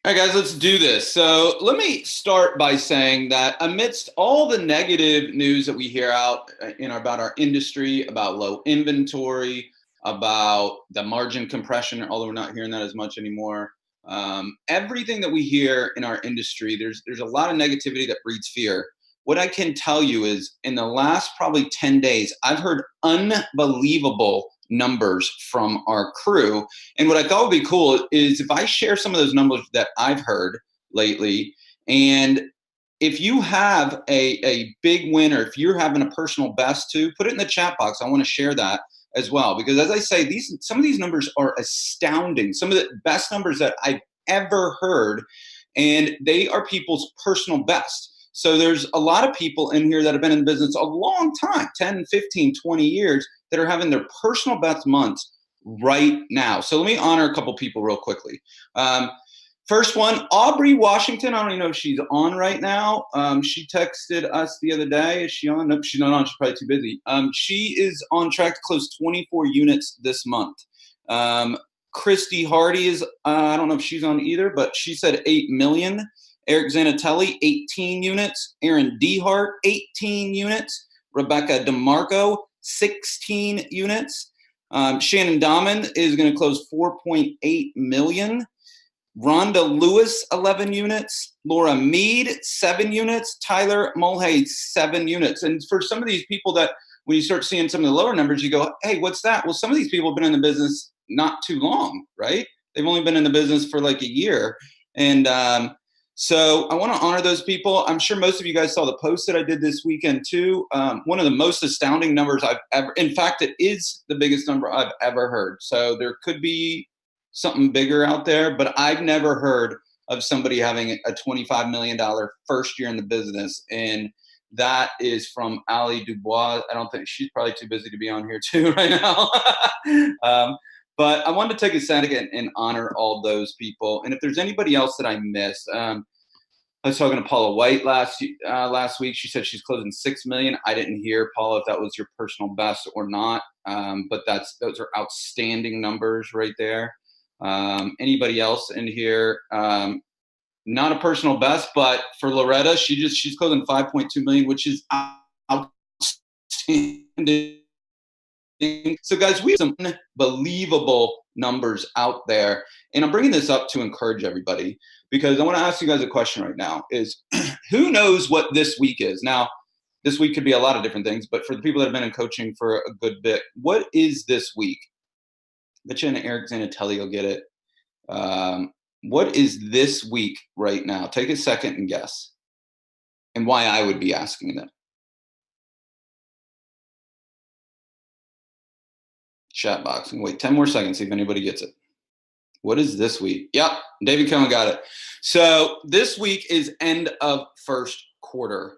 All right, guys, let's do this. So let me start by saying that amidst all the negative news that we hear out about our industry, about low inventory, about the margin compression, although we're not hearing that as much anymore, everything that we hear in our industry, there's a lot of negativity that breeds fear. What I can tell you is, in the last probably 10 days, I've heard unbelievable numbers from our crew, and what I thought would be cool is if I share some of those numbers that I've heard lately. And if you have a big win, or if you're having a personal best too, put it in the chat box. I want to share that as well. Because as I say, some of these numbers are astounding. Some of the best numbers that I've ever heard. And they are people's personal best. So there's a lot of people in here that have been in business a long time, 10, 15, 20 years, that are having their personal best months right now. So let me honor a couple people real quickly. First one, Aubrey Washington. I don't even know if she's on right now. She texted us the other day. Is she on? Nope, she's not on. She's probably too busy. She is on track to close 24 units this month. Christy Hardy is, I don't know if she's on either, but she said 8 million. Eric Zanatelli, 18 units. Aaron Dehart, 18 units. Rebecca DeMarco, 16 units. Shannon Dahman is going to close 4.8 million. Rhonda Lewis, 11 units. Laura Mead, 7 units. Tyler Mulhay, 7 units. And for some of these people that, when you start seeing some of the lower numbers, you go, hey, what's that? Well, some of these people have been in the business not too long, right? They've only been in the business for like a year. And so I want to honor those people. I'm sure most of you guys saw the post that I did this weekend too. One of the most astounding numbers I've ever, in fact, it is the biggest number I've ever heard. So there could be something bigger out there, but I've never heard of somebody having a $25 million first year in the business. And that is from Ali Dubois. I don't think, she's probably too busy to be on here too right now. But I wanted to take a second and honor all those people. And if there's anybody else that I missed, I was talking to Paula White last week. She said she's closing 6 million. I didn't hear, Paula, if that was your personal best or not. But those are outstanding numbers right there. Anybody else in here? Not a personal best, but for Loretta, she's closing 5.2 million, which is outstanding. So guys, we have some unbelievable numbers out there. And I'm bringing this up to encourage everybody, because I want to ask you guys a question right now is who knows what this week is? Now, this week could be a lot of different things, but for the people that have been in coaching for a good bit, what is this week? Bet you and Eric Zanatelli will get it. What is this week right now? Take a second and guess. And why I would be asking that. Chat box. And wait 10 more seconds, see if anybody gets it. What is this week? Yep, David Cohen got it. So this week is end of first quarter.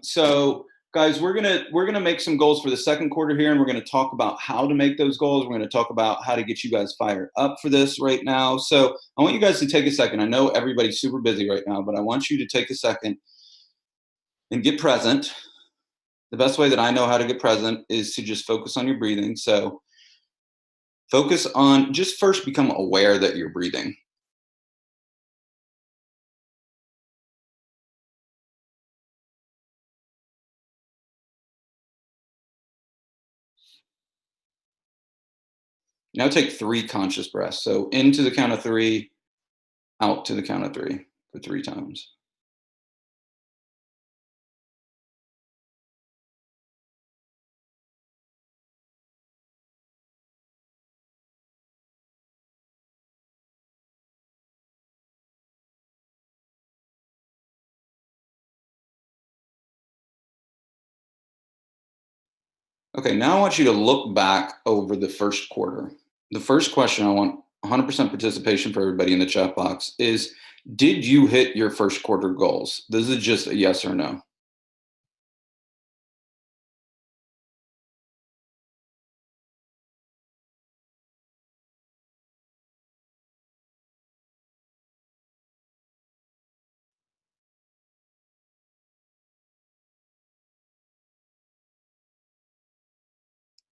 So guys, we're gonna make some goals for the second quarter here, and we're gonna talk about how to make those goals. We're gonna talk about how to get you guys fired up for this right now. So I want you guys to take a second. I know everybody's super busy right now, but I want you to take a second and get present. The best way that I know how to get present is to just focus on your breathing. So focus on, just first become aware that you're breathing. Now take 3 conscious breaths. So into the count of 3, out to the count of 3 for 3 times. Okay, now I want you to look back over the first quarter. The first question, I want 100% participation for everybody in the chat box, is did you hit your first quarter goals? This is just a yes or no.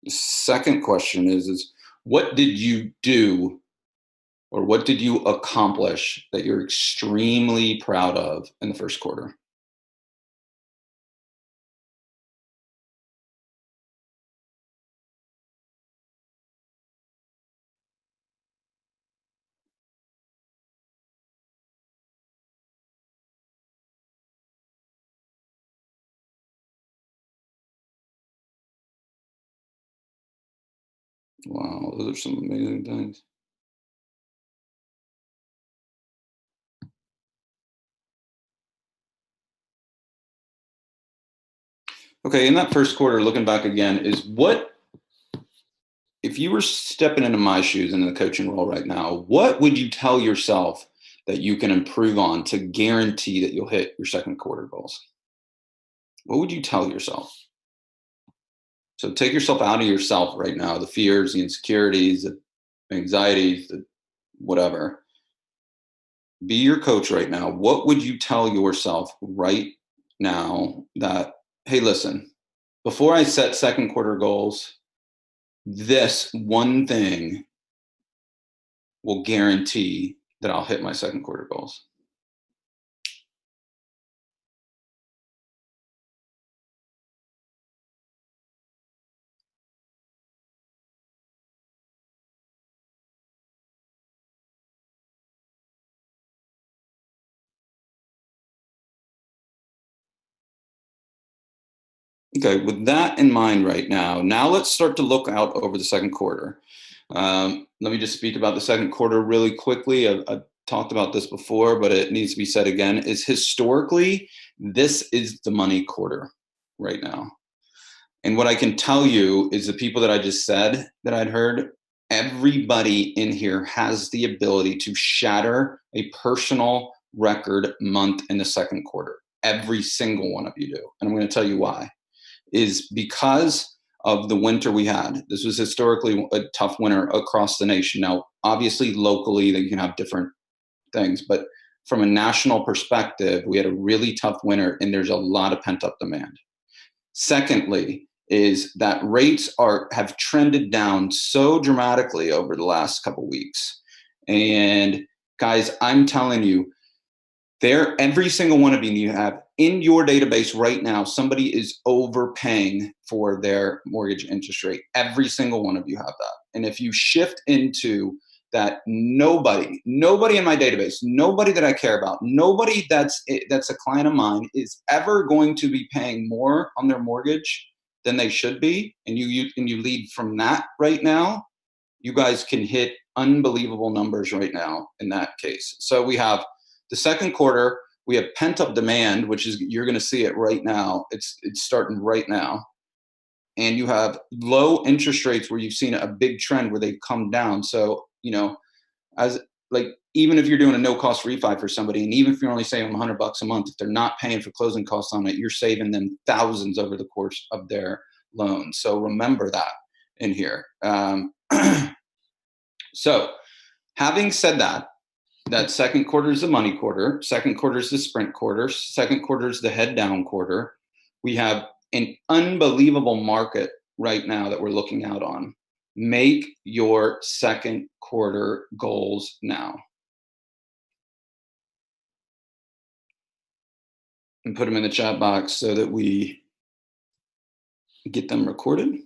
The second question is what did you do Or what did you accomplish that you're extremely proud of in the first quarter? Wow, those are some amazing things. Okay, in that first quarter, looking back again, is what if you were stepping into my shoes in the coaching role right now, what would you tell yourself that you can improve on to guarantee that you'll hit your second quarter goals? What would you tell yourself? So take yourself out of yourself right now, the fears, the insecurities, the anxieties, the whatever. Be your coach right now. What would you tell yourself right now that, hey, listen, before I set second quarter goals, this one thing will guarantee that I'll hit my second quarter goals? Okay, with that in mind right now, now let's start to look out over the second quarter. Let me just speak about the second quarter really quickly. I've talked about this before, but it needs to be said again. Is historically, this is the money quarter right now. And what I can tell you is the people that I just said that I'd heard, everybody in here has the ability to shatter a personal record month in the second quarter. Every single one of you do. And I'm going to tell you why. Is because of the winter we had. This was historically a tough winter across the nation. Now, obviously, locally, you can have different things, but from a national perspective, we had a really tough winter and there's a lot of pent up demand. Secondly, is that rates have trended down so dramatically over the last couple weeks. And guys, I'm telling you, there, every single one of you have in your database right now, somebody is overpaying for their mortgage interest rate. Every single one of you have that. And if you shift into that, nobody in my database, nobody that I care about, nobody that's a client of mine is ever going to be paying more on their mortgage than they should be. And you lead from that right now, you guys can hit unbelievable numbers right now in that case. So we have the second quarter, we have pent up demand, which is you're going to see it right now. It's starting right now. And you have low interest rates where you've seen a big trend where they've come down. So, as like even if you're doing a no cost refi for somebody, and even if you're only saving them $100 a month, if they're not paying for closing costs on it, you're saving them thousands over the course of their loan. So remember that in here. So having said that, that second quarter is the money quarter, second quarter is the sprint quarter, second quarter is the head down quarter. We have an unbelievable market right now that we're looking out on. Make your second quarter goals now and put them in the chat box so that we get them recorded.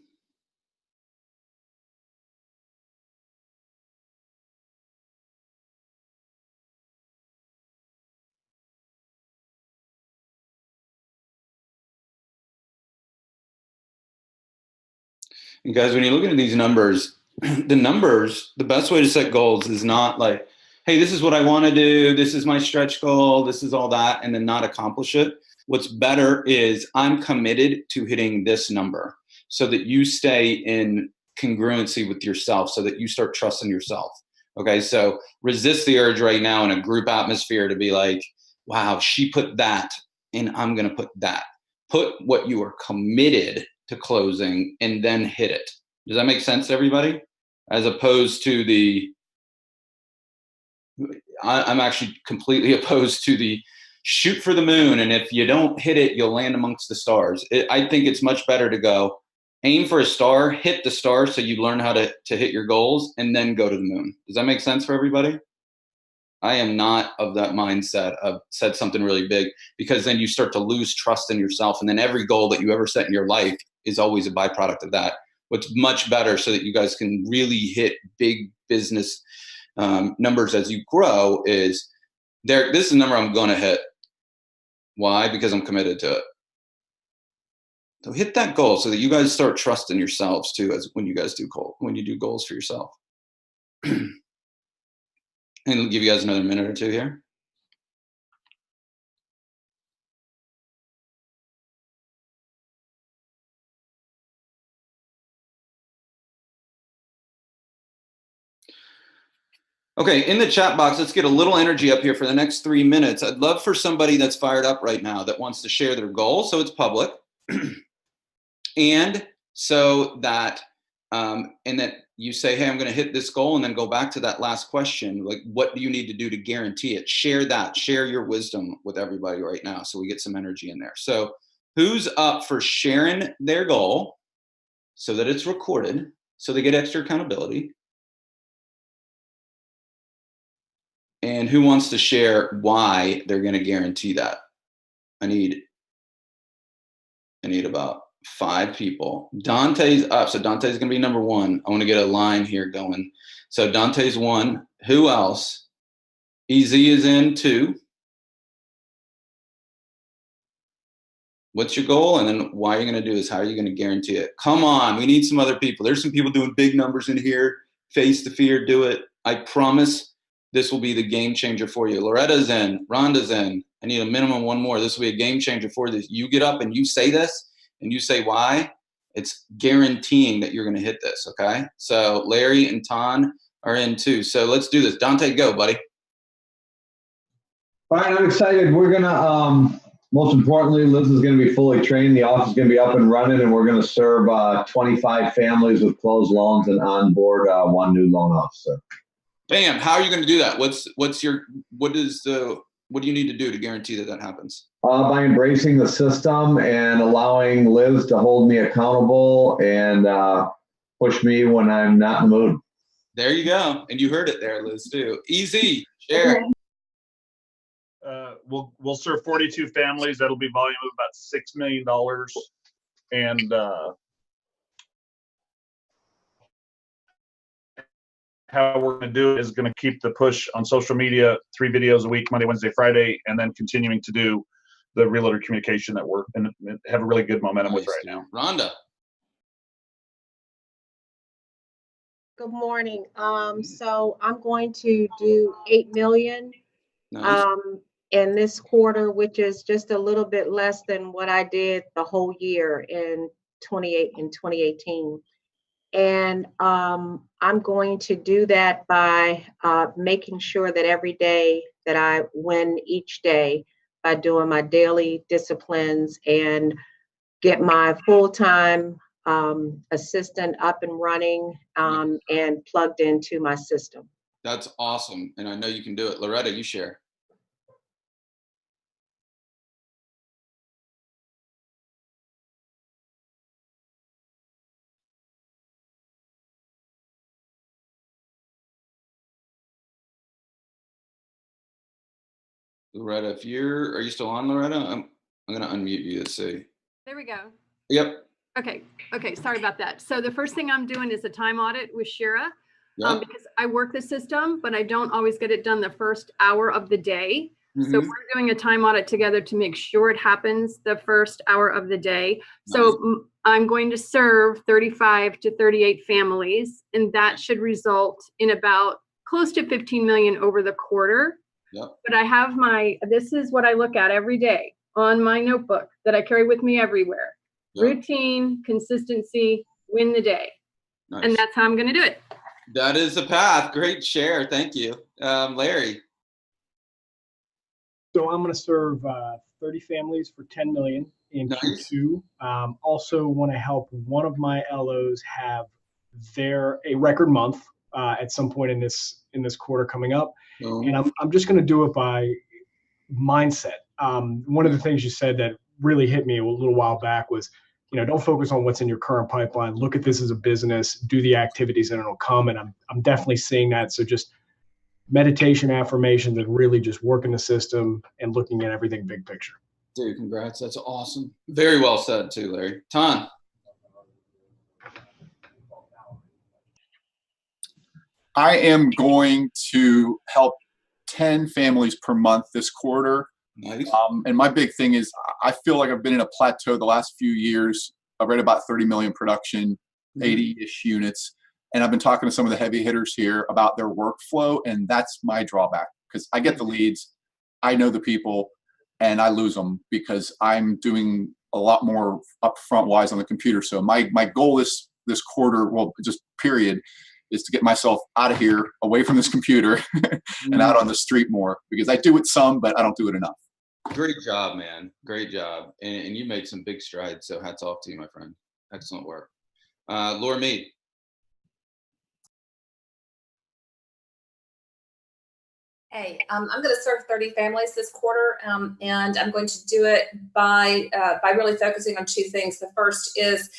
And guys, when you're looking at these numbers, the best way to set goals is not like, hey, this is what I want to do. This is my stretch goal. This is all that, and then not accomplish it. What's better is I'm committed to hitting this number so that you stay in congruency with yourself, so that you start trusting yourself. Okay, so resist the urge right now in a group atmosphere to be like, wow, she put that, and I'm going to put that. Put what you are committed to closing and then hit it. Does that make sense to everybody? As opposed to I'm actually completely opposed to the shoot for the moon. And if you don't hit it, you'll land amongst the stars. I think it's much better to go, aim for a star, hit the star so you learn how to hit your goals, and then go to the moon. Does that make sense for everybody? I am not of that mindset of set something really big, because then you start to lose trust in yourself. And then every goal that you ever set in your life is always a byproduct of that. What's much better so that you guys can really hit big business numbers as you grow is there. This is a number I'm going to hit. Why? Because I'm committed to it. So hit that goal so that you guys start trusting yourselves too, as when you guys do goals for yourself. And I'll give you guys another minute or two here. Okay, in the chat box, let's get a little energy up here for the next 3 minutes. I'd love for somebody that's fired up right now that wants to share their goal, so it's public. And so that, and that you say, hey, I'm going to hit this goal, and then go back to that last question. Like, what do you need to do to guarantee it? Share that, share your wisdom with everybody right now so we get some energy in there. So who's up for sharing their goal so that it's recorded, so they get extra accountability? And who wants to share why they're going to guarantee that? I need about 5 people. Dante's up, so Dante's going to be number 1. I want to get a line here going. So Dante's 1. Who else? EZ is in 2. What's your goal? And then why you're going to do is how are you going to guarantee it? Come on, we need some other people. There's some people doing big numbers in here. Face the fear, do it. I promise this will be the game changer for you. Loretta's in, Rhonda's in. I need a minimum 1 more. This will be a game changer for this. You get up and you say this and you say why, it's guaranteeing that you're going to hit this, okay? So Larry and Ton are in too. So let's do this. Dante, go, buddy. All right, I'm excited. We're going to, most importantly, Liz is going to be fully trained. The office is going to be up and running, and we're going to serve 25 families with closed loans and onboard 1 new loan officer. Bam. How are you going to do that? What do you need to do to guarantee that that happens? By embracing the system and allowing Liz to hold me accountable and push me when I'm not in the mood. There you go. And you heard it there, Liz, too. Easy. Share. We'll serve 42 families. That'll be volume of about $6 million. And how we're going to do it is going to keep the push on social media, 3 videos a week, Monday, Wednesday, Friday, and then continuing to do the realtor communication that we're and have a really good momentum with right now. Rhonda. Good morning. So I'm going to do 8 million Nice. in this quarter, which is just a little bit less than what I did the whole year in 2018. And I'm going to do that by making sure that every day that I win each day by doing my daily disciplines and get my full-time assistant up and running and plugged into my system. That's awesome. And I know you can do it. Loretta, you share. Loretta, are you still on, Loretta? I'm going to unmute you to see. There we go. Yep. Okay. Sorry about that. So the first thing I'm doing is a time audit with Shira because I work the system, but I don't always get it done the first hour of the day. Mm-hmm. So we're doing a time audit together to make sure it happens the first hour of the day. Nice. So I'm going to serve 35 to 38 families, and that should result in about close to 15 million over the quarter. Yep. But I have this is what I look at every day on my notebook that I carry with me everywhere. Yep. Routine, consistency, win the day. Nice. And that's how I'm going to do it. That is the path. Great share. Thank you. Larry. So I'm going to serve 30 families for 10 million in nice. Q2. Also want to help one of my LOs have a record month at some point in this quarter coming up. And I'm just going to do it by mindset. One of the things you said that really hit me a little while back was don't focus on what's in your current pipeline. Look at this as a business, do the activities, and it'll come. And I'm definitely seeing that. So just meditation, affirmations, and really just working the system and looking at everything big picture. Dude, congrats. That's awesome. Very well said too, Larry. Ton. I am going to help 10 families per month this quarter. Nice. And my big thing is I feel like I've been in a plateau the last few years. I've read about 30 million production, 80-ish units. And I've been talking to some of the heavy hitters here about their workflow. And that's my drawback, because I get the leads, I know the people, and I lose them because I'm doing a lot more upfront wise on the computer. So my goal this quarter, well, just period, is to get myself out of here, away from this computer, and out on the street more, because I do it some, but I don't do it enough. Great job, man. Great job. And you made some big strides. So hats off to you, my friend. Excellent work. Laura Mead. Hey, I'm going to serve 30 families this quarter, and I'm going to do it by really focusing on two things. The first is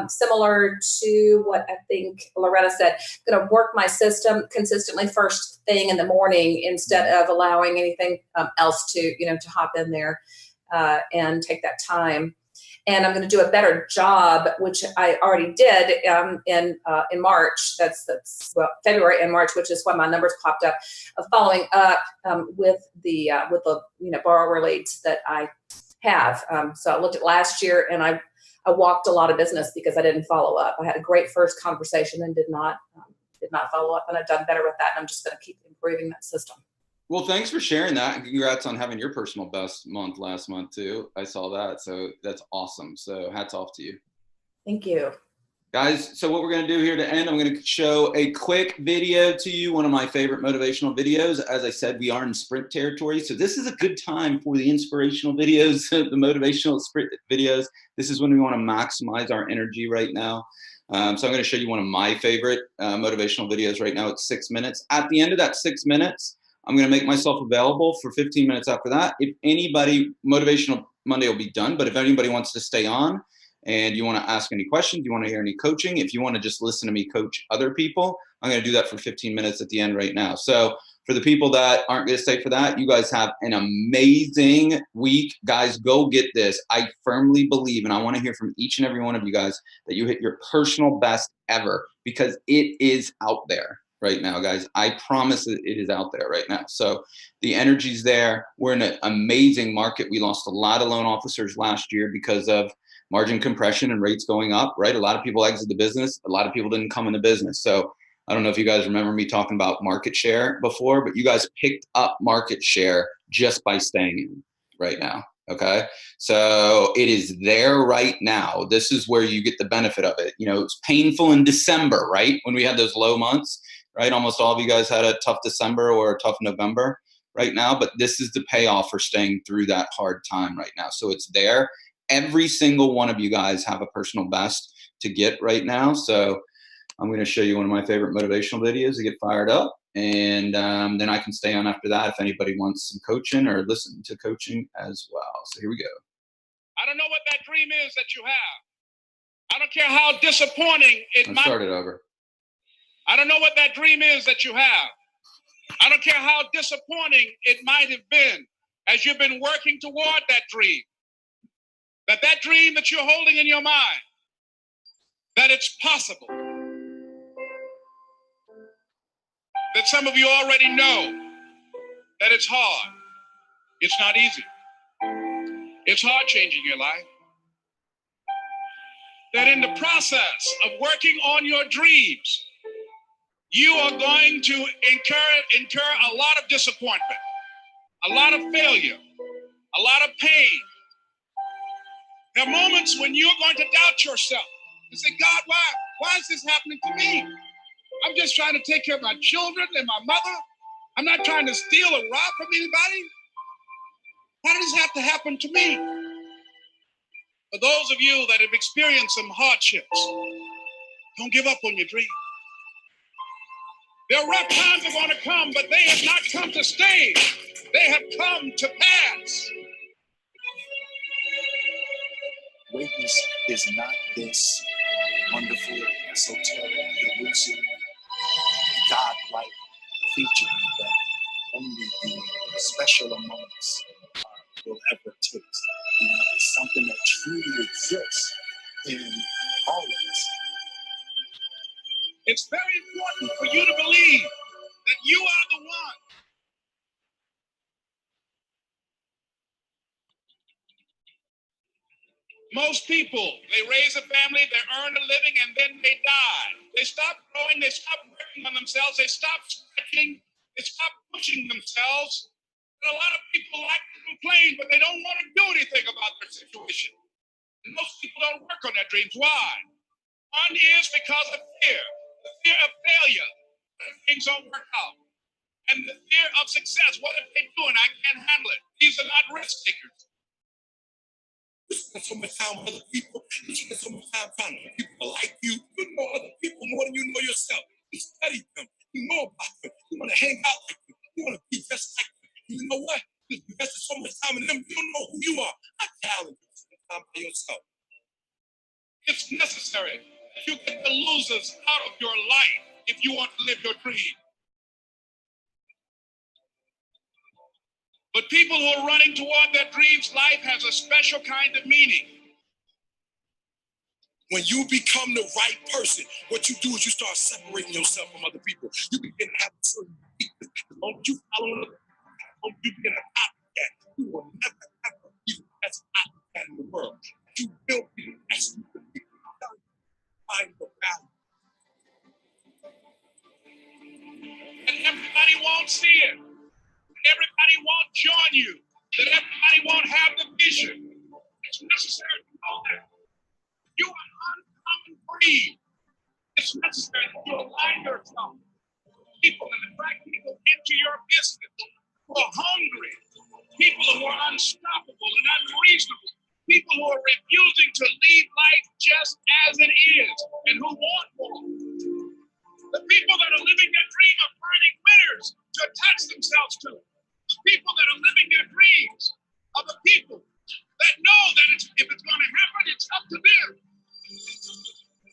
similar to what I think Loretta said. I'm going to work my system consistently first thing in the morning instead of allowing anything else to hop in there and take that time. And I'm going to do a better job, which I already did in March. That's February and March, which is when my numbers popped up, of following up with the borrower leads that I have. So I looked at last year, and I walked a lot of business because I didn't follow up. I had a great first conversation and did not follow up, and I've done better with that. And I'm just going to keep improving that system. Well, thanks for sharing that. And congrats on having your personal best month last month too. I saw that. So that's awesome. So hats off to you. Thank you. Guys, so what we're going to do here to end, I'm going to show a quick video to you, one of my favorite motivational videos. As I said, we are in sprint territory. So this is a good time for the inspirational videos, the motivational sprint videos. This is when we want to maximize our energy right now. So I'm going to show you one of my favorite motivational videos right now. It's 6 minutes. At the end of that 6 minutes, I'm going to make myself available for 15 minutes after that. If anybody, Motivational Monday will be done, but if anybody wants to stay on and you want to ask any questions, you want to hear any coaching, if you want to just listen to me coach other people, I'm going to do that for 15 minutes at the end right now. So for the people that aren't going to stay for that, you guys have an amazing week. Guys, go get this. I firmly believe, and I want to hear from each and every one of you guys, that you hit your personal best ever, because it is out there right now, guys. I promise that it is out there right now. So the energy's there. We're in an amazing market. We lost a lot of loan officers last year because of margin compression and rates going up, right? A lot of people exited the business. A lot of people didn't come into business. So I don't know if you guys remember me talking about market share before, but you guys picked up market share just by staying in right now. Okay. So it is there right now. This is where you get the benefit of it. It's painful in December, right? When we had those low months, right? Almost all of you guys had a tough December or a tough November right now, but this is the payoff for staying through that hard time right now. So it's there. Every single one of you guys have a personal best to get right now. So I'm going to show you one of my favorite motivational videos to get fired up. And then I can stay on after that if anybody wants some coaching or listen to coaching as well. So here we go. I don't know what that dream is that you have. I don't care how disappointing it might be. Start it over. I don't know what that dream is that you have. I don't care how disappointing it might have been as you've been working toward that dream. That dream that you're holding in your mind, that it's possible. That some of you already know that it's hard. It's not easy. It's hard changing your life. That in the process of working on your dreams, you are going to incur a lot of disappointment, a lot of failure, a lot of pain. There are moments when you're going to doubt yourself and say, God, why is this happening to me? I'm just trying to take care of my children and my mother. I'm not trying to steal or rob from anybody. Why does this have to happen to me? For those of you that have experienced some hardships, don't give up on your dream. There are rough times are going to come, but they have not come to stay. They have come to pass. Greatness is not this wonderful, esoteric, elusive, godlike feature that only the special among us will ever taste. It's something that truly exists in all of us. It's very important for you to believe that you are the one. Most people, they raise a family, they earn a living, and then they die. They stop growing, they stop working on themselves, they stop stretching, they stop pushing themselves. And a lot of people like to complain, but they don't want to do anything about their situation. And most people don't work on their dreams. Why? One is because of fear, the fear of failure, that things don't work out. And the fear of success, what if they do and I can't handle it? These are not risk takers. You spend so much time with other people. You spend so much time trying to get people like you. You know other people more than you know yourself. You study them. You know about them. You want to hang out like them. You want to be just like them. You know what? You invested so much time in them. You don't know who you are. I challenge you to spend time by yourself. It's necessary that you get the losers out of your life if you want to live your dream. But people who are running toward their dreams, life has a special kind of meaning. When you become the right person, what you do is you start separating yourself from other people. You begin to have a certain weakness. As long as you follow other people, you begin to copycat. You will never, ever be the best copycat in the world. You will be the best. Find your value. And everybody won't see it. Everybody won't join you. That everybody won't have the vision. It's necessary to know that. You are an uncommon breed. It's necessary that you align yourself with people and attract people into your business who are hungry, people who are unstoppable and unreasonable, people who are refusing to leave life just as it is and who want more. The people that are living their dream are finding winners to attach themselves to. The people that are living their dreams are the people that know that if it's going to happen, it's up to them.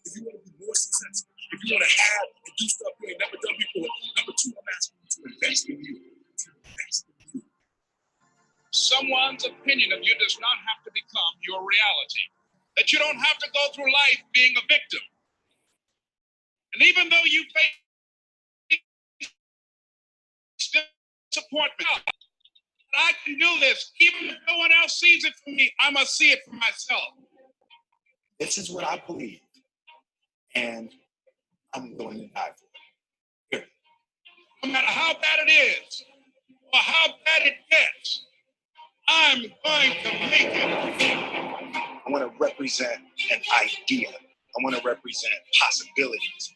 If you want to be more successful, if you want to have and do stuff you ain't never done before, number two, I'm asking you to invest in you. Someone's opinion of you does not have to become your reality. That you don't have to go through life being a victim. And even though you face disappointment, I can do this. Even if no one else sees it for me, I must see it for myself. This is what I believe, and I'm going to die for it. No matter how bad it is, or how bad it gets, I'm going to make it. I want to represent an idea. I want to represent possibilities.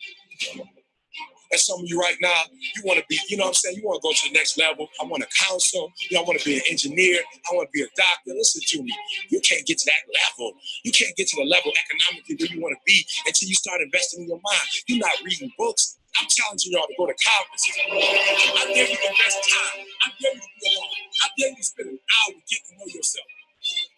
And some of you right now, you want to be, you know what I'm saying? You want to go to the next level. I want to counsel. I want to be an engineer. I want to be a doctor. Listen to me. You can't get to that level. You can't get to the level economically where you want to be until you start investing in your mind. You're not reading books. I'm challenging y'all to go to conferences. I dare you to invest time. I dare you to be alone. I dare you to spend an hour getting to know yourself.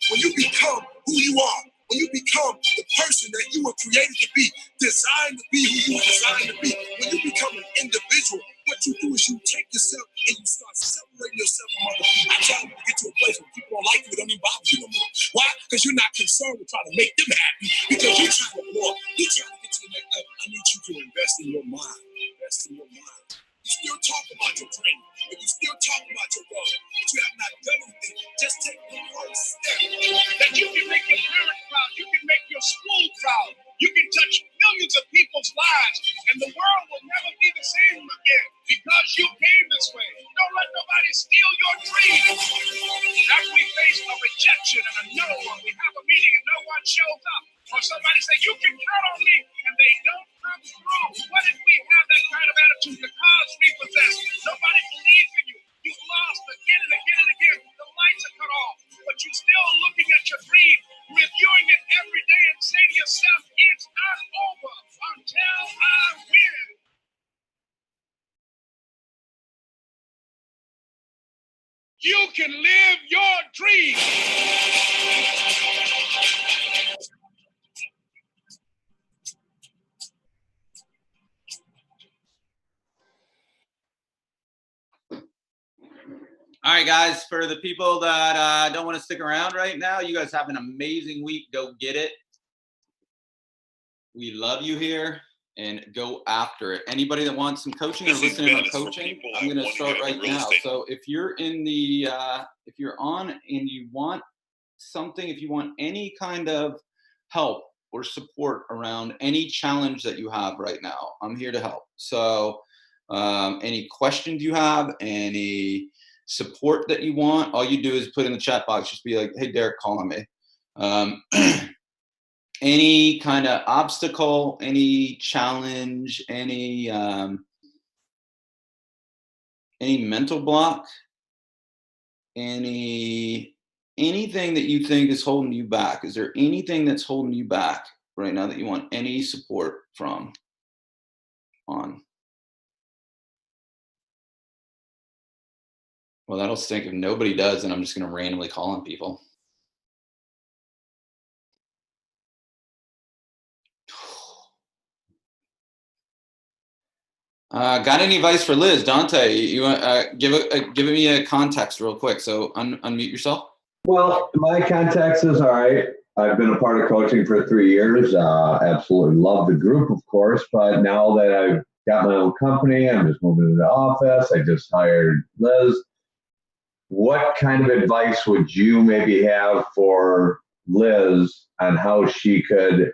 When you become who you are, when you become the person that you were created to be, designed to be who you were designed to be, when you become an individual, what you do is you take yourself and you start separating yourself from other people. I try to get to a place where people don't like you, it don't even bother you no more. Why? Because you're not concerned with trying to make them happy, because you're trying to more. You're trying to get to the next level. I need you to invest in your mind. Invest in your mind. You still talk about your dream, and you still talk about your goal, but you have not done anything. Just take the first step. That you can make your parents proud, you can make your school proud, you can touch millions of people's lives, and the world will never be the same again because you came this way. Don't let nobody steal your dream. After we face a rejection and a no, or we have a meeting and no one shows up, or somebody say, you can count on me, and they don't come through. What if we have that kind of attitude? The cause repossessed. Nobody believes in you. You've lost again and again and again. The lights are cut off, but you're still looking at your dream, reviewing it every day and saying to yourself, it's not over until I win. You can live your dream. All right, guys, for the people that don't want to stick around right now, you guys have an amazing week. Go get it. We love you here, and go after it. Anybody that wants some coaching or listening on coaching, I'm going to start right now. So if you're in the, if you're on and you want something, if you want any kind of help or support around any challenge that you have right now, I'm here to help. So any questions you have, any support that you want, all you do is put in the chat box, just be like, hey, Derek, call on me. Any kind of obstacle, any challenge, any mental block, anything that you think is holding you back. Is there anything that's holding you back right now that you want any support from on? Well, that'll stink if nobody does, and I'm just going to randomly call on people. Got any advice for Liz? Dante, you give me a context real quick. So unmute yourself. Well, my context is all right. I've been a part of coaching for 3 years. Absolutely love the group, of course. But now that I've got my own company, I'm just moving into the office. I just hired Liz. What kind of advice would you maybe have for Liz on how she could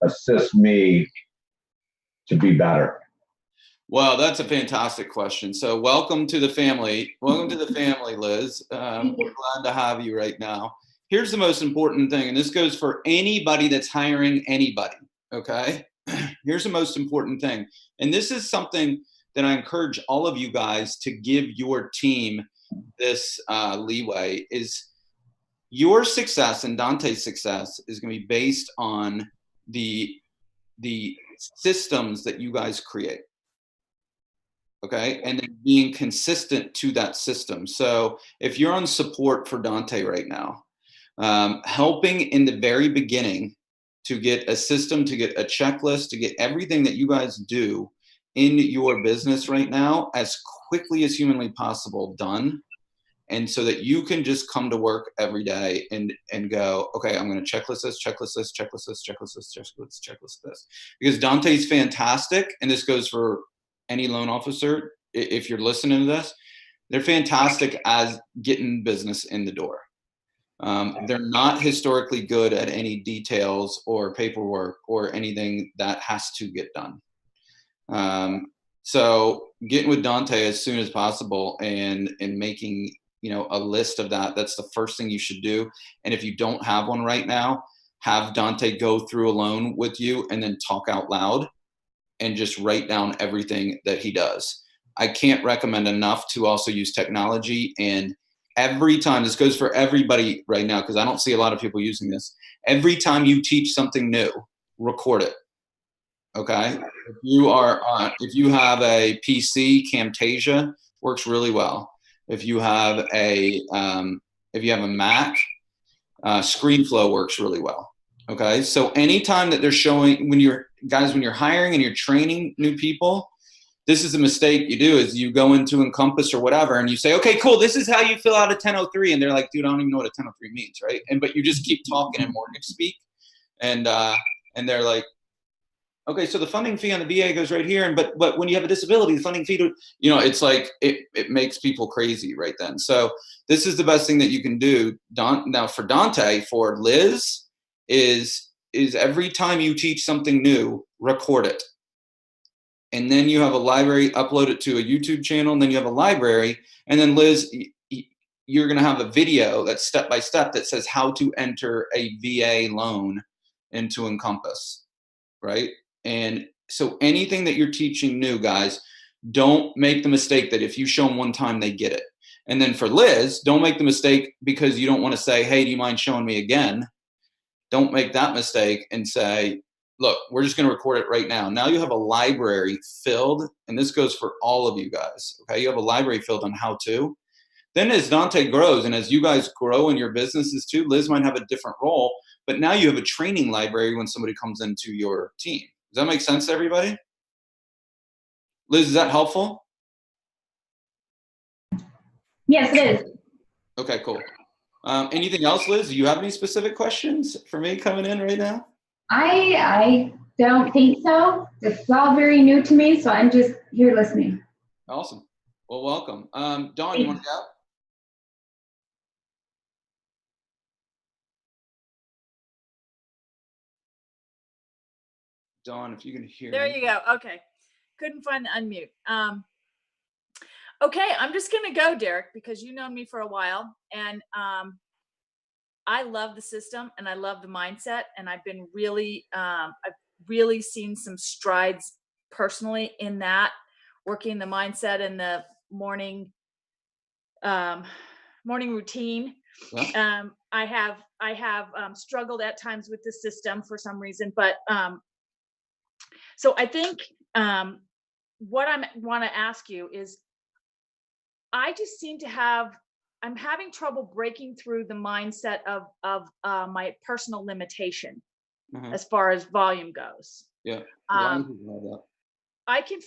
assist me to be better? Well, that's a fantastic question. So welcome to the family. Welcome to the family, Liz. We're glad to have you right now. Here's the most important thing, and this goes for anybody that's hiring anybody, okay? Here's the most important thing. And this is something that I encourage all of you guys to give your team this leeway, is your success and Dante's success is going to be based on the systems that you guys create. Okay, and then being consistent to that system. So if you're on support for Dante right now, helping in the very beginning to get a system, to get a checklist, to get everything that you guys do in your business right now as quickly as humanly possible done. And so that you can just come to work every day and go, okay, I'm going to checklist this, checklist this, checklist this, checklist this, checklist this. Because Dante's fantastic, and this goes for any loan officer, if you're listening to this, they're fantastic as getting business in the door. They're not historically good at any details or paperwork or anything that has to get done. So getting with Dante as soon as possible and making, a list of that, that's the first thing you should do. And if you don't have one right now, have Dante go through a loan with you and then talk out loud and just write down everything that he does. I can't recommend enough to also use technology. And every time, this goes for everybody right now, because I don't see a lot of people using this. Every time you teach something new, record it. Okay. If you have a PC, Camtasia works really well. If you have a Mac, ScreenFlow works really well. Okay. So anytime that they're showing, when you're hiring and you're training new people, this is a mistake you do, is you go into Encompass or whatever and you say, okay, cool, this is how you fill out a 1003. And they're like, dude, I don't even know what a 1003 means. Right. But you just keep talking in mortgage speak. And they're like, okay, so the funding fee on the VA goes right here. But when you have a disability, the funding fee, it's like, it makes people crazy right then. So this is the best thing that you can do. Now for Dante, for Liz, is every time you teach something new, record it. And then you have a library, upload it to a YouTube channel, and then you have a library. And then Liz, you're going to have a video that's step-by-step that says how to enter a VA loan into Encompass, right? And so anything that you're teaching new, guys, don't make the mistake that if you show them one time, they get it. And then for Liz, don't make the mistake because you don't want to say, hey, do you mind showing me again? Don't make that mistake and say, look, we're just going to record it right now. Now you have a library filled, and this goes for all of you guys, okay? You have a library filled on how to. Then as Dante grows and as you guys grow in your businesses too, Liz might have a different role, but now you have a training library when somebody comes into your team. Does that make sense to everybody? Liz, is that helpful? Yes, it is. Okay, cool. Anything else, Liz? Do you have any specific questions for me coming in right now? I don't think so. It's all very new to me, so I'm just here listening. Awesome. Well, welcome. Dawn, you want to go? Dawn, if you can hear There me. you go. Okay. Couldn't find the unmute. Okay, I'm just going to go, Derek, because you've known me for a while. And I love the system and I love the mindset. And I've been really, I've really seen some strides personally in that, working the mindset and the morning routine. Yeah. I have struggled at times with the system for some reason, but so I think what I want to ask you is, I just seem to I'm having trouble breaking through the mindset of my personal limitation as far as volume goes. Yeah. I can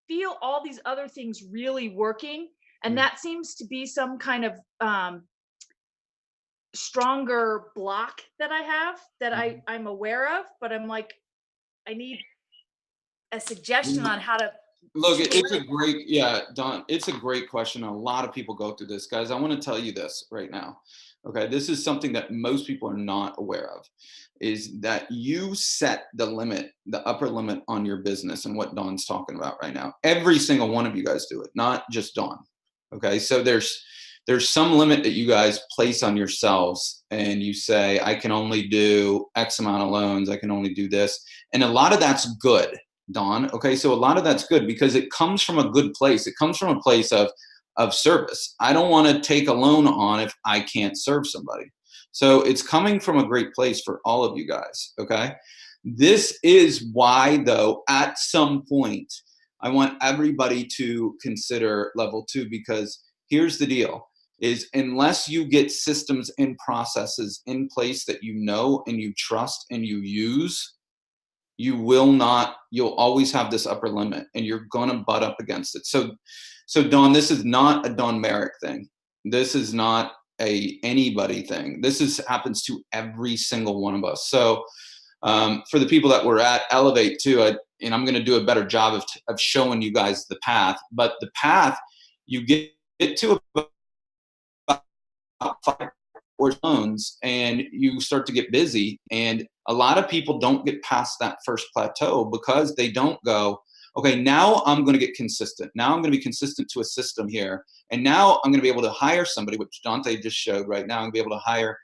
feel all these other things really working, and that seems to be some kind of stronger block that I have that I'm aware of, but I'm like, I need a suggestion on how to. Look, it's a great, Don, it's a great question. A lot of people go through this, guys. I want to tell you this right now. Okay. This is something that most people are not aware of, is that you set the limit, the upper limit on your business, and what Dawn's talking about right now. Every single one of you guys do it, not just Dawn. Okay. So there's some limit that you guys place on yourselves, and you say, I can only do X amount of loans. I can only do this. And a lot of that's good, Dawn. Okay. So a lot of that's good because it comes from a good place. It comes from a place of service. I don't want to take a loan on if I can't serve somebody. So it's coming from a great place for all of you guys. Okay. This is why, though, at some point, I want everybody to consider level 2, because here's the deal. Is unless you get systems and processes in place that you know and you trust and you use, you'll always have this upper limit, and you're gonna butt up against it. So Dawn, this is not a Dawn Merrick thing. This is not a anybody thing. This happens to every single one of us. So for the people that were at Elevate too, and I'm gonna do a better job of showing you guys the path, but the path, you get to about 5 or loans and you start to get busy, and a lot of people don't get past that first plateau because they don't go, okay, now I'm going to get consistent. Now I'm going to be consistent to a system here, and now I'm going to be able to hire somebody, which Dante just showed right now. I'm going to be able to hire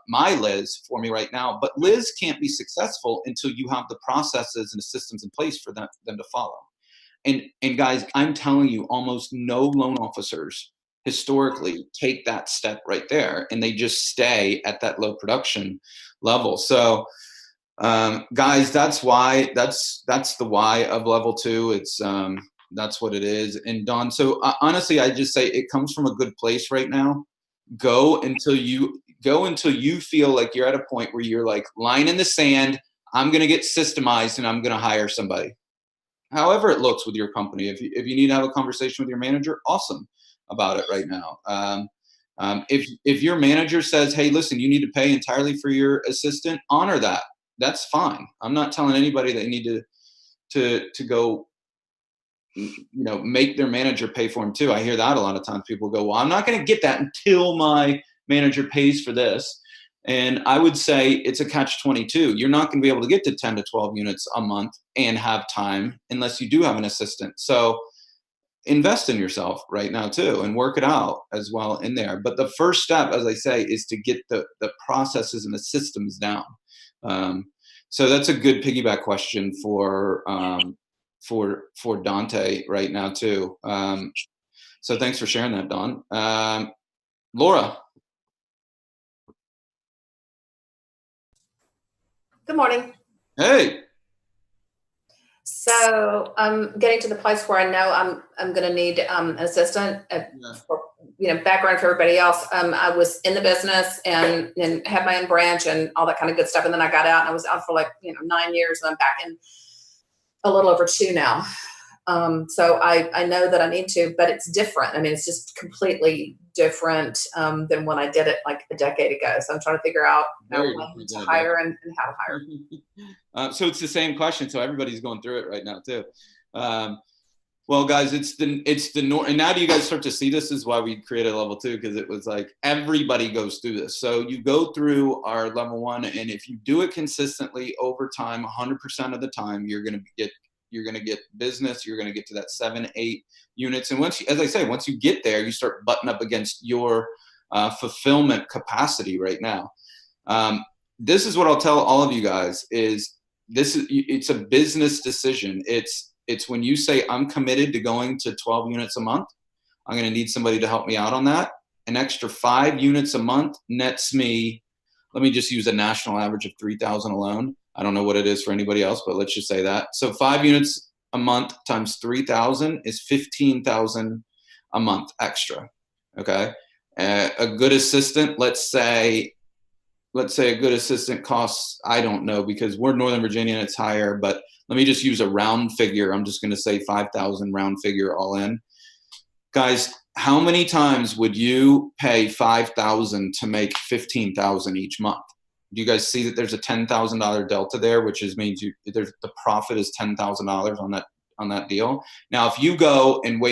my Liz for me right now, but Liz can't be successful until you have the processes and the systems in place for them to follow. And guys, I'm telling you, almost no loan officers historically take that step right there, and they just stay at that low production level. So guys, that's the why of level 2. It's that's what it is. And Dawn, so honestly, I just say it comes from a good place right now. Go until you feel like you're at a point where you're like, line in the sand, I'm going to get systemized and I'm going to hire somebody. However it looks with your company. If you need to have a conversation with your manager, awesome about it right now. If your manager says, hey, listen, you need to pay entirely for your assistant, honor that. That's fine. I'm not telling anybody they need to go, make their manager pay for them too. I hear that a lot of times. People go, well, I'm not going to get that until my manager pays for this. And I would say it's a catch-22. You're not going to be able to get to 10 to 12 units a month and have time unless you do have an assistant. So invest in yourself right now too, and work it out as well in there. But the first step, as I say, is to get the processes and the systems down. So that's a good piggyback question for Dante right now too. So thanks for sharing that, Dawn. Laura. Good morning. Hey. So I'm getting to the place where I know I'm going to need an assistant. For, background for everybody else. I was in the business and had my own branch and all that kind of good stuff. And then I got out and I was out for 9 years, and I'm back in a little over 2 now. So I know that I need to, but it's different. I mean, it's just completely different than when I did it like a decade ago. So I'm trying to figure out when to hire and how to hire. So it's the same question. So everybody's going through it right now too. Well, guys, it's the norm. And now do you guys start to see this? Is why we created level 2, because it was like everybody goes through this. So you go through our level 1, and if you do it consistently over time, 100% of the time, you're going to get business. You're going to get to that 7-8 units. And once you, as I say, once you get there, you start butting up against your fulfillment capacity right now. This is what I'll tell all of you guys is it's a business decision. It's when you say, I'm committed to going to 12 units a month, I'm going to need somebody to help me out on that. An extra 5 units a month nets me, let me just use a national average of 3,000 alone. I don't know what it is for anybody else, but let's just say that. So 5 units a month times 3,000 is 15,000 a month extra. Okay. A good assistant, let's say a good assistant costs, I don't know, because we're Northern Virginia and it's higher, but let me just use a round figure. I'm just going to say 5,000 round figure all in. Guys, how many times would you pay 5,000 to make 15,000 each month? Do you guys see that there's a $10,000 delta there, which means the profit is $10,000 on that deal? Now, if you go and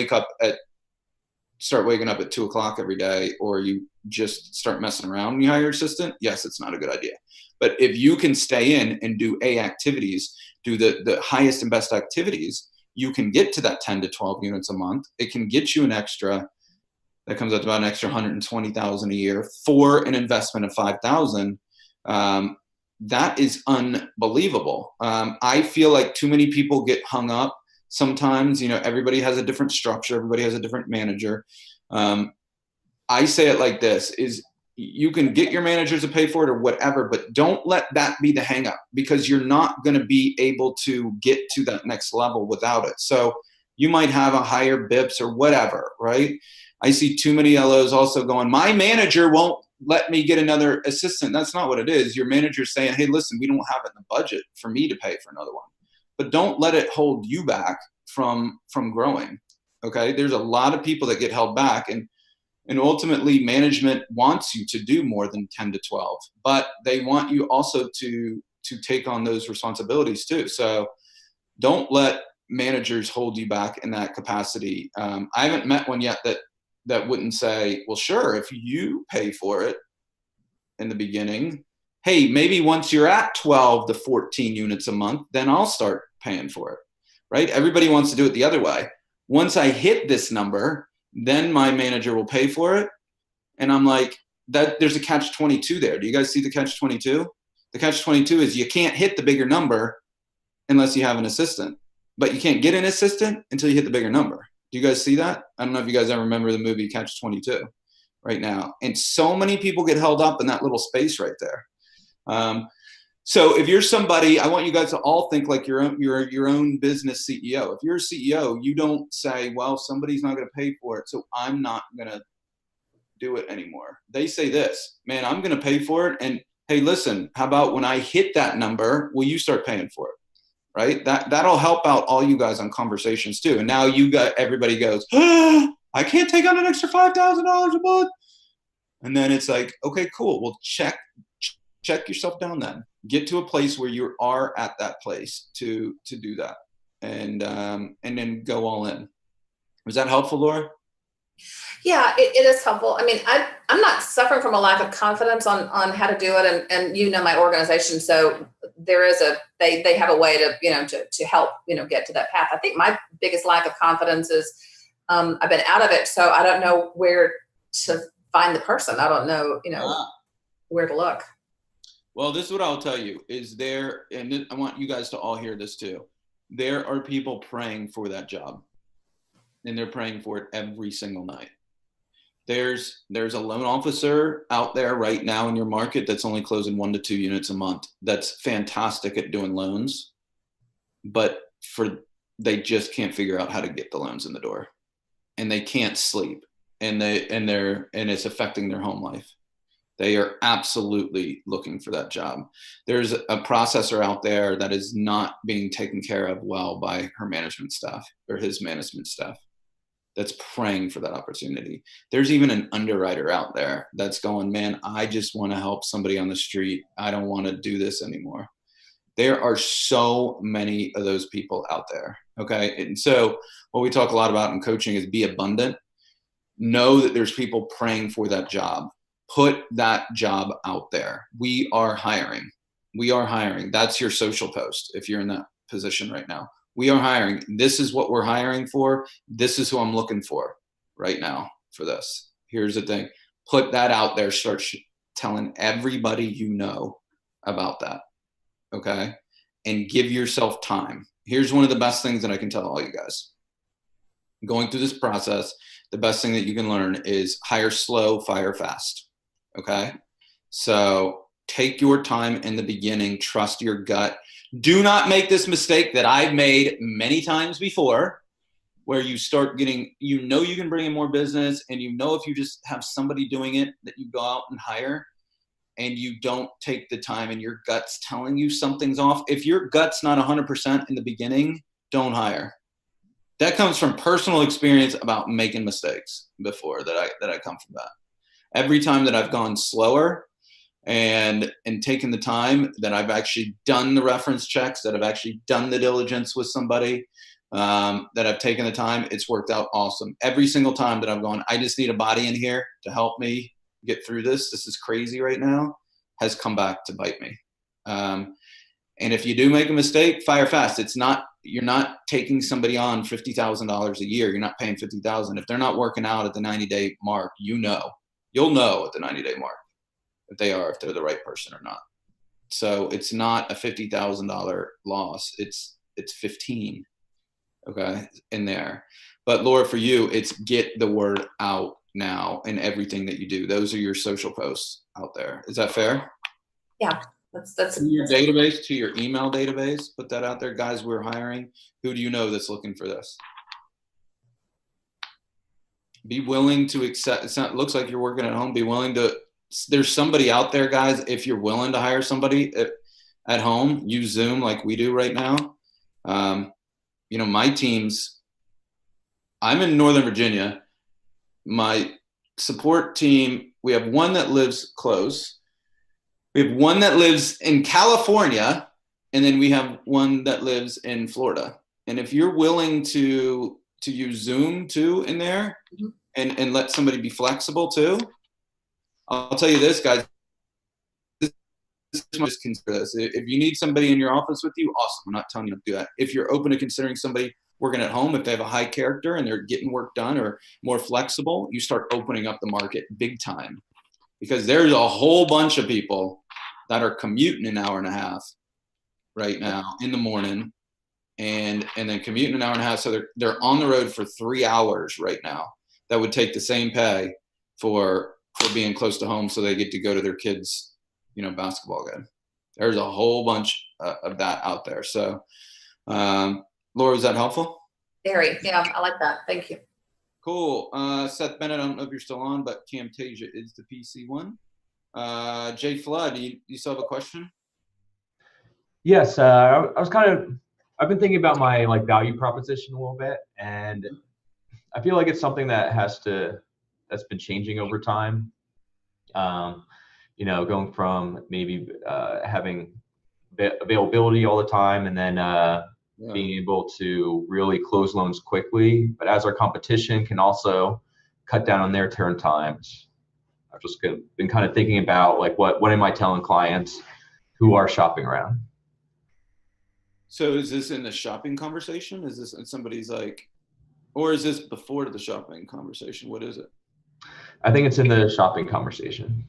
start waking up at 2 o'clock every day, or you just start messing around when you hire your assistant, yes, it's not a good idea. But if you can stay in and do activities, do the highest and best activities, you can get to that 10 to 12 units a month. It can get you that comes out to about an extra 120,000 a year for an investment of 5,000. That is unbelievable. I feel like too many people get hung up. Sometimes, everybody has a different structure. Everybody has a different manager. I say it like this, is you can get your managers to pay for it or whatever, but don't let that be the hang up, because you're not going to be able to get to that next level without it. So you might have a higher BIPS or whatever, right? I see too many LOs also going, my manager won't let me get another assistant. That's not what it is. Your manager's saying, hey, listen, we don't have it in the budget for me to pay for another one. But don't let it hold you back from growing. Okay. There's a lot of people that get held back, and ultimately management wants you to do more than 10 to 12, but they want you also to take on those responsibilities too. So don't let managers hold you back in that capacity. I haven't met one yet that wouldn't say, well, sure, if you pay for it in the beginning, hey, maybe once you're at 12 to 14 units a month, then I'll start paying for it, right? Everybody wants to do it the other way. Once I hit this number, then my manager will pay for it. And I'm like, there's a catch-22 there. Do you guys see the catch-22? The catch-22 is you can't hit the bigger number unless you have an assistant, but you can't get an assistant until you hit the bigger number. Do you guys see that? I don't know if you guys ever remember the movie Catch-22 right now. And so many people get held up in that little space right there. So if you're somebody, I want you guys to all think like you're your own business CEO. If you're a CEO, you don't say, well, somebody's not going to pay for it, so I'm not going to do it anymore. They say this, man, I'm going to pay for it. And hey, listen, how about when I hit that number, will you start paying for it? Right? That'll help out all you guys on conversations too. And now everybody goes, I can't take on an extra $5,000 a month. And then it's like, okay, cool. Well, check yourself down then. Get to a place where you are at that place to do that, and then go all in. Was that helpful, Laura? Yeah, it is helpful. I mean, I'm not suffering from a lack of confidence on how to do it, and my organization, so there is they have a way to help get to that path. I think my biggest lack of confidence is I've been out of it, so I don't know where to find the person. I don't know where to look. Well, this is what I'll tell you is and I want you guys to all hear this too. There are people praying for that job, and they're praying for it every single night. There's a loan officer out there right now in your market that's only closing 1 to 2 units a month. That's fantastic at doing loans, but they just can't figure out how to get the loans in the door, and they can't sleep, and it's affecting their home life. They are absolutely looking for that job. There's a processor out there that is not being taken care of well by her management staff or his management staff that's praying for that opportunity. There's even an underwriter out there that's going, man, I just want to help somebody on the street. I don't want to do this anymore. There are so many of those people out there. Okay. And so what we talk a lot about in coaching is be abundant. Know that there's people praying for that job. Put that job out there. We are hiring. We are hiring. That's your social post if you're in that position right now. We are hiring. This is what we're hiring for. This is who I'm looking for right now for this. Here's the thing. Put that out there. Start telling everybody you know about that. Okay? And give yourself time. Here's one of the best things that I can tell all you guys. Going through this process, the best thing that you can learn is hire slow, fire fast. Okay? So take your time in the beginning. Trust your gut. Do not make this mistake that I've made many times before, where you start getting, you know, you can bring in more business, and you know if you just have somebody doing it that you go out and hire, and you don't take the time and your gut's telling you something's off. If your gut's not 100% in the beginning, don't hire. That comes from personal experience about making mistakes before that I come from that. Every time that I've gone slower and taken the time, that I've actually done the reference checks, that I've actually done the diligence with somebody, that I've taken the time, it's worked out awesome. Every single time that I've gone, I just need a body in here to help me get through this. This is crazy right now, has come back to bite me. And if you do make a mistake, fire fast. It's not, you're not taking somebody on $50,000 a year. You're not paying $50,000. If they're not working out at the 90-day mark, you'll know at the 90-day mark if they're the right person or not. So it's not a $50,000 loss. It's 15, okay, in there. But Laura, for you, it's get the word out now in everything that you do. Those are your social posts out there. Is that fair? Yeah. That's to your database, to your email database, put that out there. Guys, we're hiring. Who do you know that's looking for this? Be willing to accept. It looks like you're working at home. Be willing to, there's somebody out there, guys. If you're willing to hire somebody at home, use Zoom like we do right now. You know, my teams, I'm in Northern Virginia. My support team, we have one that lives close. We have one that lives in California, and then we have one that lives in Florida. And if you're willing to use Zoom too in there, and let somebody be flexible too, I'll tell you this, guys. Just consider this. If you need somebody in your office with you, awesome. I'm not telling you to do that. If you're open to considering somebody working at home, if they have a high character and they're getting work done or more flexible, you start opening up the market big time. Because there's a whole bunch of people that are commuting an hour and a half right now in the morning, and then commuting an hour and a half. So they're on the road for 3 hours right now. That would take the same pay for being close to home, so they get to go to their kids, you know, basketball game. There's a whole bunch of that out there. So, Laura, is that helpful? Very, yeah, I like that. Thank you. Cool. Seth Bennett, I don't know if you're still on, but Camtasia is the PC one. Jay Flood, you still have a question? Yes. I've been thinking about my value proposition a little bit, and I feel like it's something that's been changing over time. You know, going from maybe having availability all the time, and then being able to really close loans quickly, but as our competition can also cut down on their turn times. I've just been kind of thinking about what am I telling clients who are shopping around? So is this in the shopping conversation? Is this in somebody's or is this before the shopping conversation? What is it? I think it's in the shopping conversation.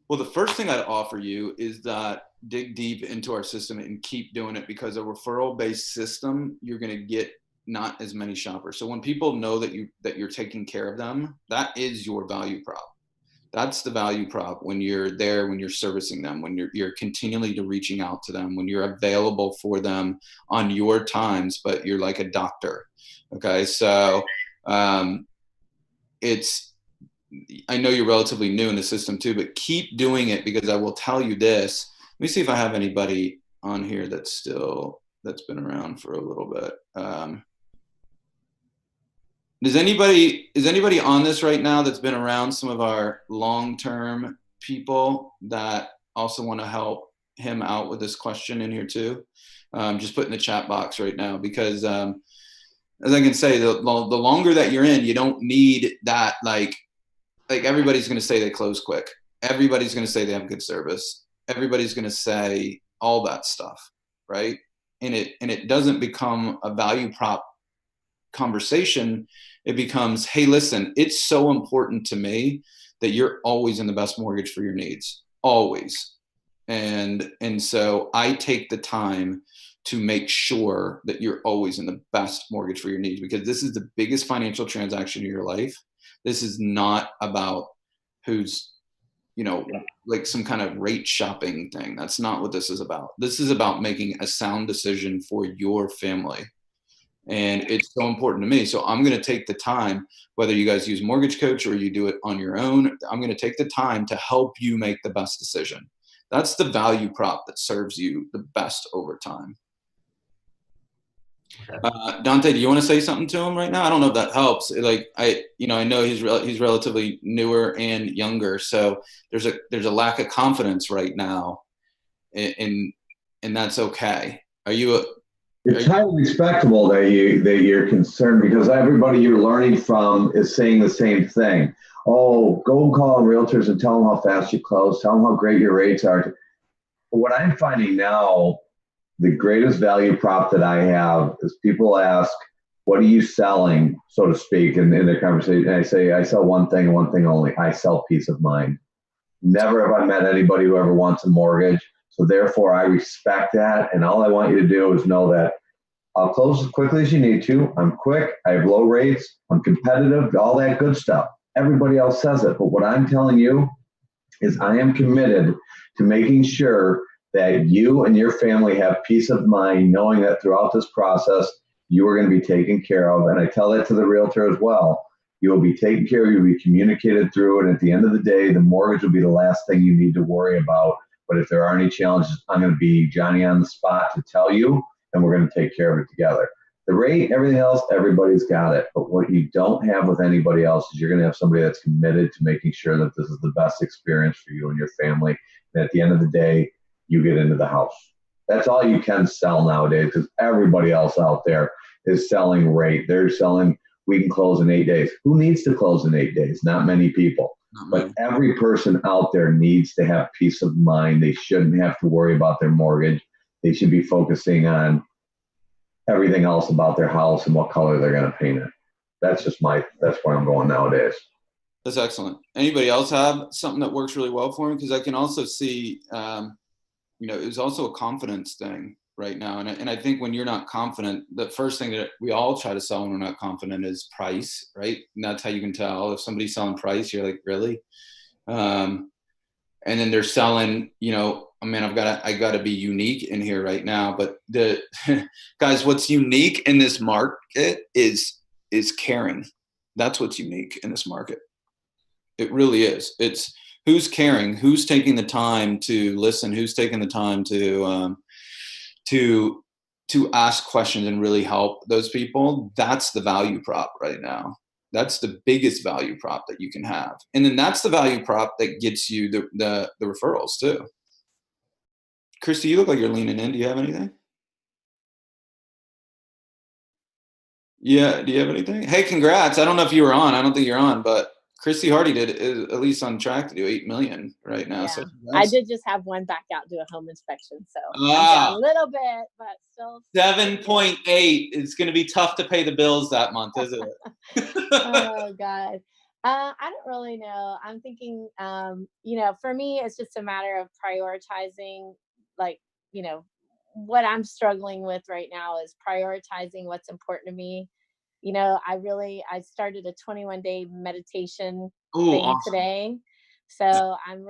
Well, the first thing I'd offer you is that dig deep into our system and keep doing it, because a referral-based system, you're going to get not as many shoppers. So when people know that you're taking care of them, that is your value prop. That's the value prop when you're there, when you're servicing them, when you're continually reaching out to them, when you're available for them on your times, but you're like a doctor. Okay, so it's I know you're relatively new in the system too, but keep doing it, because I will tell you this. Let me see if I have anybody on here that's been around for a little bit. Is anybody on this right now that's been around some of our long-term people that also want to help him out with this question in here too? Just put in the chat box right now, because as I can say, the longer that you're in, you don't need that, like everybody's going to say they close quick. Everybody's going to say they have good service. Everybody's going to say all that stuff, right? And it doesn't become a value prop conversation. It becomes, hey, listen, it's so important to me that you're always in the best mortgage for your needs, always. And so I take the time to make sure that you're always in the best mortgage for your needs, because this is the biggest financial transaction of your life. This is not about who's, like some kind of rate shopping thing. That's not what this is about. This is about making a sound decision for your family. And it's so important to me. So I'm going to take the time, whether you guys use Mortgage Coach or you do it on your own, I'm going to take the time to help you make the best decision. That's the value prop that serves you the best over time. Dante, do you want to say something to him right now? I don't know if that helps. Like I know he's relatively newer and younger, so there's a lack of confidence right now, and that's okay. It's highly respectable that you're concerned, because everybody you're learning from is saying the same thing. Oh, go call realtors and tell them how fast you close. Tell them how great your rates are. But what I'm finding now, the greatest value prop that I have is people ask, what are you selling, so to speak, in their conversation. And I say, I sell one thing and one thing only. I sell peace of mind. Never have I met anybody who ever wants a mortgage. So therefore, I respect that. And all I want you to do is know that I'll close as quickly as you need to. I'm quick. I have low rates. I'm competitive, all that good stuff. Everybody else says it. But what I'm telling you is I am committed to making sure that you and your family have peace of mind, knowing that throughout this process, you are going to be taken care of. And I tell that to the realtor as well. You will be taken care of. You'll be communicated through. And at the end of the day, the mortgage will be the last thing you need to worry about. But if there are any challenges, I'm going to be Johnny on the spot to tell you, and we're going to take care of it together. The rate, everything else, everybody's got it. But what you don't have with anybody else is you're going to have somebody that's committed to making sure that this is the best experience for you and your family. And at the end of the day, you get into the house. That's all you can sell nowadays, because everybody else out there is selling rate. They're selling, we can close in 8 days. Who needs to close in 8 days? Not many people. But every person out there needs to have peace of mind. They shouldn't have to worry about their mortgage. They should be focusing on everything else about their house and what color they're going to paint it. That's where I'm going nowadays. That's excellent. Anybody else have something that works really well for them? Because I can also see, it's also a confidence thing right now. And I think when you're not confident, the first thing that we all try to sell when we're not confident is price, right? And that's how you can tell if somebody's selling price, you're like, really? And then they're selling, I got to be unique in here right now. But the guys, what's unique in this market is caring. That's what's unique in this market. It really is. It's who's caring, who's taking the time to listen, who's taking the time to ask questions and really help those people. That's the value prop right now. That's the biggest value prop that you can have. And then that's the value prop that gets you the referrals too. Christy, you look like you're leaning in. Do you have anything? Yeah, do you have anything? Hey, congrats. I don't know if you were on. I don't think you're on, but Christy Hardy is at least on track to do 8 million right now. Yeah. So I did just have one back out do a home inspection, so I'm down a little bit, but still 7.8. It's going to be tough to pay the bills that month, isn't it? Oh God. I don't really know. I'm thinking, for me, it's just a matter of prioritizing, what I'm struggling with right now is prioritizing what's important to me. I started a 21-day meditation thing awesome. today. So I'm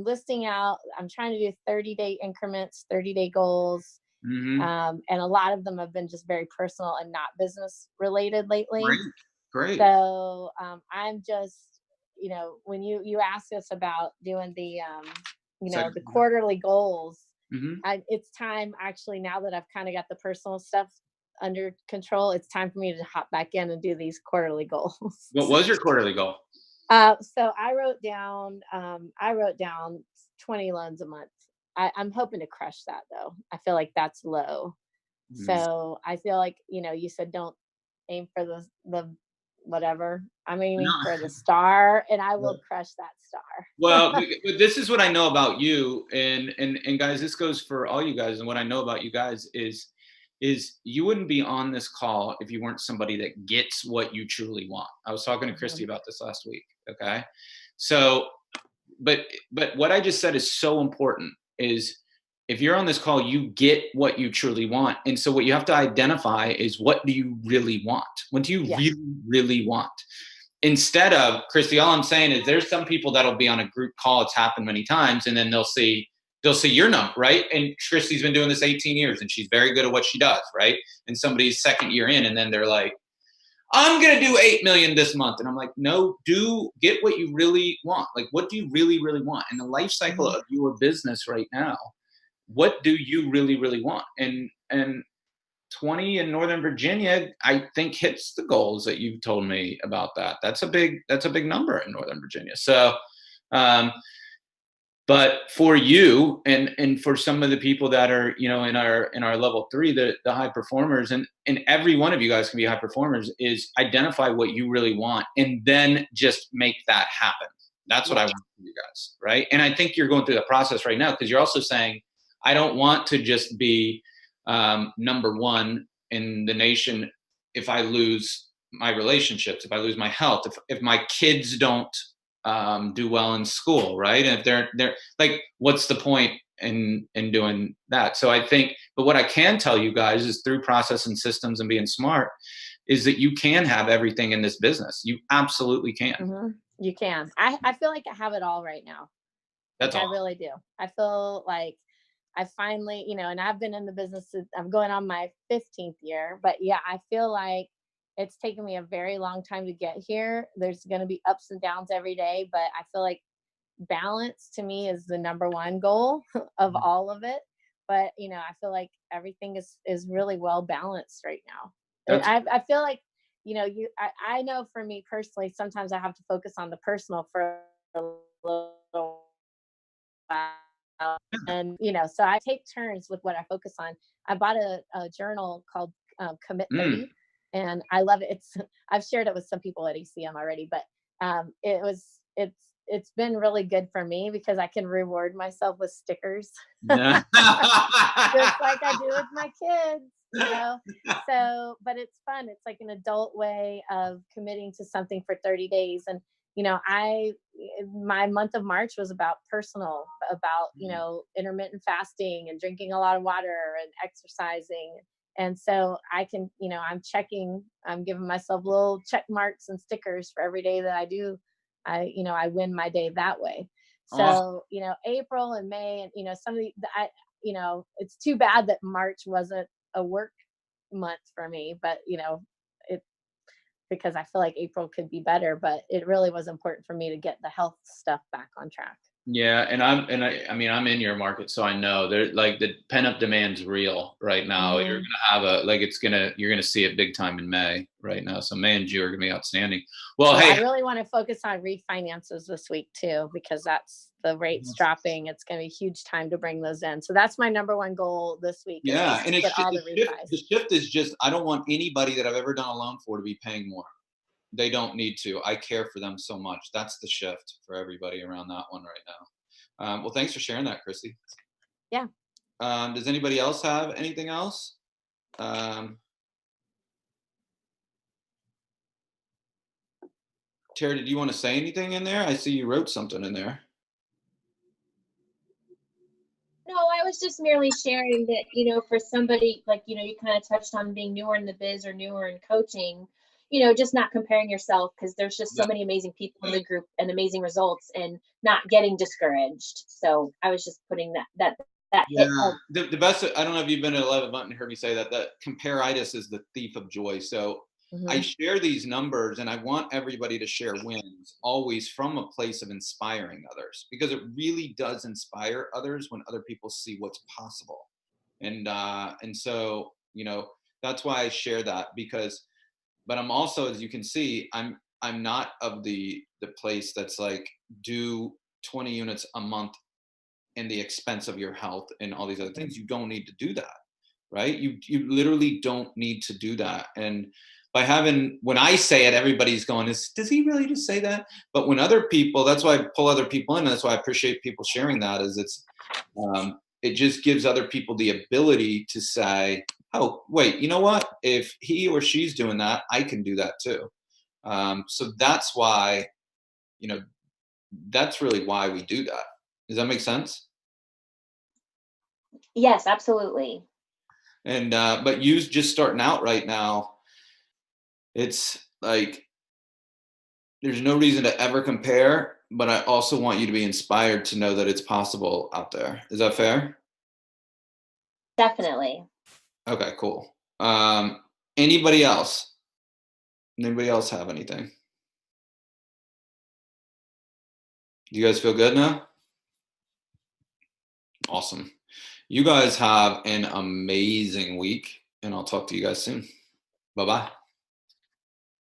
listing out, I'm trying to do 30-day increments, 30-day goals. Mm-hmm. And a lot of them have been just very personal and not business related lately. Right. Great. So I'm just, when you asked us about doing the, the quarterly goals, it's time actually, now that I've kind of got the personal stuff under control, it's time for me to hop back in and do these quarterly goals. What was your quarterly goal? So I wrote down 20 loans a month. I'm hoping to crush that though. I feel like that's low. So I feel like, you said don't aim for the whatever. I'm aiming for the star, and I will crush that star. Well, this is what I know about you, and guys, this goes for all you guys. And what I know about you guys is you wouldn't be on this call if you weren't somebody that gets what you truly want. I was talking to Christy about this last week. Okay, so, but what I just said is so important. Is if you're on this call, you get what you truly want. And so what you have to identify is, what do you really want? What do you really, really want? Instead of, Christy, all I'm saying is there's some people that'll be on a group call. It's happened many times. And then they'll see your number, right? And Christy's been doing this 18 years and she's very good at what she does, right? And somebody's second year in, and then they're like, I'm going to do 8 million this month. And I'm like, no, get what you really want. Like, what do you really, really want? In the life cycle of your business right now, what do you really, really want? And 20 in Northern Virginia, I think, hits the goals that you've told me about that. That's a big number in Northern Virginia. So, but for you and for some of the people that are, in our level 3, the high performers, and every one of you guys can be high performers, is identify what you really want and then just make that happen. That's what I want from you guys, right? And I think you're going through that process right now, because you're also saying, I don't want to just be number 1 in the nation if I lose my relationships, if I lose my health, if my kids don't do well in school, right? And if they're like, what's the point in doing that? So I think, but what I can tell you guys is, through process and systems and being smart, is that you can have everything in this business. You absolutely can. You can. I feel like I have it all right now. That's like, all. I really do. I feel like I finally, and I've been in the business, I'm going on my 15th year, but yeah, I feel like it's taken me a very long time to get here. There's going to be ups and downs every day, but I feel like balance to me is the number 1 goal of all of it. But, I feel like everything is really well balanced right now. I feel like, I know for me personally, sometimes I have to focus on the personal for a little while. And, so I take turns with what I focus on. I bought a journal called Commit 30, and I love it. I've shared it with some people at ECM already, but it's been really good for me because I can reward myself with stickers, just like I do with my kids, So, but it's fun. It's like an adult way of committing to something for 30 days. And my month of March was about intermittent fasting and drinking a lot of water and exercising. And so I can, I'm giving myself little check marks and stickers for every day that I do. I win my day that way. So, April and May, and, it's too bad that March wasn't a work month for me, but, because I feel like April could be better, but it really was important for me to get the health stuff back on track. Yeah. And I'm in your market, so I know there, like, the pent up demand's real right now. You're going to have you're going to see it big time in May right now. So May and June are going to be outstanding. Well, so hey, I really want to focus on refinances this week too, because that's the rates dropping. It's going to be a huge time to bring those in. So that's my number 1 goal this week. Yeah. And the shift is just, I don't want anybody that I've ever done a loan for to be paying more. They don't need to. I care for them so much. That's the shift for everybody around that one right now. Well, thanks for sharing that, Christy. Yeah. Does anybody else have anything else? Tara, did you want to say anything in there? I see you wrote something in there. No, I was just merely sharing that, for somebody, like, you kind of touched on being newer in the biz or newer in coaching, just not comparing yourself, because there's just so many amazing people in the group and amazing results, and not getting discouraged. So I was just putting that Yeah. The best, I don't know if you've been at 11 and heard me say that comparitis is the thief of joy. So I share these numbers and I want everybody to share wins always from a place of inspiring others, because it really does inspire others when other people see what's possible. And so, you know, that's why I share that, because, but I'm also, as you can see, I'm not of the place that's like, do 20 units a month in the expense of your health and all these other things. You don't need to do that, right? You literally don't need to do that. And by having, when I say it, everybody's going, does he really just say that? But when other people, that's why I pull other people in. And that's why I appreciate people sharing that, is it just gives other people the ability to say, oh, wait, you know what? If he or she's doing that, I can do that too. So that's why, you know, that's really why we do that. Does that make sense? Yes, absolutely. And, but you just starting out right now, it's like, there's no reason to ever compare, but I also want you to be inspired to know that it's possible out there. Is that fair? Definitely. Okay, cool. Anybody else? Anybody else have anything? You guys feel good now? Awesome. You guys have an amazing week, and I'll talk to you guys soon. Bye-bye.